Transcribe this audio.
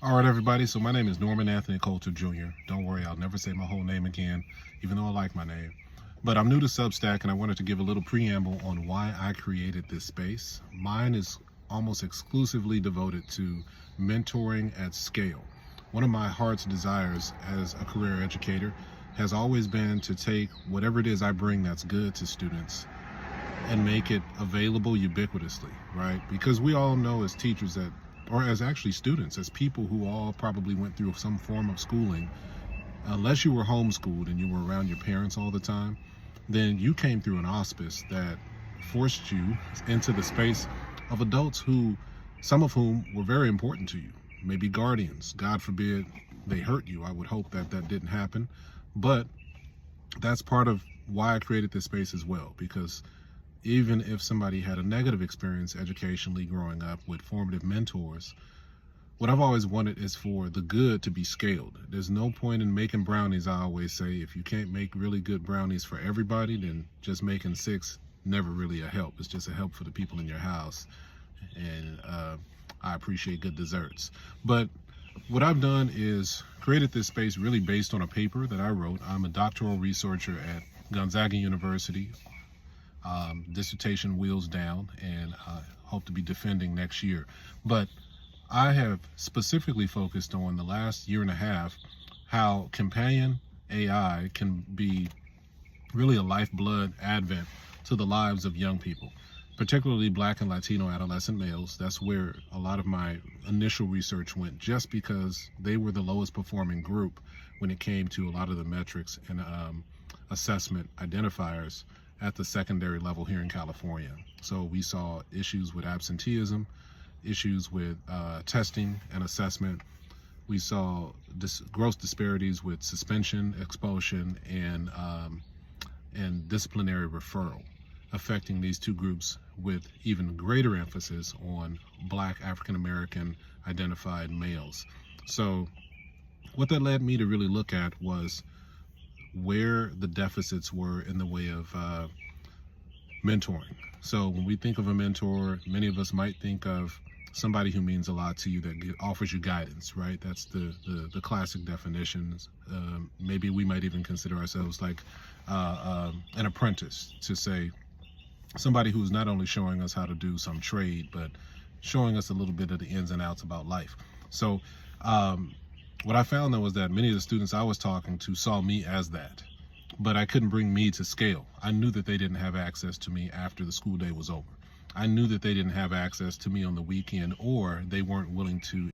All right, everybody. So my name is Norman Anthony Coulter Jr. Don't worry, I'll never say my whole name again, even though I like my name. But I'm new to Substack, and I wanted to give a little preamble on why I created this space. Mine is almost exclusively devoted to mentoring at scale. One of my heart's desires as a career educator has always been to take whatever it is I bring that's good to students and make it available ubiquitously, right? Because we all know as teachers that, or as actually students, as people who all probably went through some form of schooling, unless you were homeschooled and you were around your parents all the time, then you came through an auspice that forced you into the space of adults who, some of whom were very important to you, maybe guardians. God forbid they hurt you. I would hope that that didn't happen. But that's part of why I created this space as well, because even if somebody had a negative experience educationally growing up with formative mentors, what I've always wanted is for the good to be scaled. There's no point in making brownies, I always say. If you can't make really good brownies for everybody, then just making six never really a help. It's just a help for the people in your house. And I appreciate good desserts. But what I've done is created this space really based on a paper that I wrote. I'm a doctoral researcher at Gonzaga University. Dissertation wheels down, and I hope to be defending next year. But I have specifically focused on the last year and a half how companion AI can be really a lifeblood advent to the lives of young people, particularly Black and Latino adolescent males. That's where a lot of my initial research went, just because they were the lowest performing group when it came to a lot of the metrics and assessment identifiers at the secondary level here in California. So we saw issues with absenteeism, issues with testing and assessment. We saw gross disparities with suspension, expulsion, and disciplinary referral, affecting these two groups with even greater emphasis on Black African American identified males. So what that led me to really look at was where the deficits were in the way of mentoring. So when we think of a mentor, many of us might think of somebody who means a lot to you, that offers you guidance, right? That's the classic definitions. Maybe we might even consider ourselves like an apprentice, to say somebody who's not only showing us how to do some trade, but showing us a little bit of the ins and outs about life. So what I found, though, was that many of the students I was talking to saw me as that, but I couldn't bring me to scale. I knew that they didn't have access to me after the school day was over. I knew that they didn't have access to me on the weekend, or they weren't willing to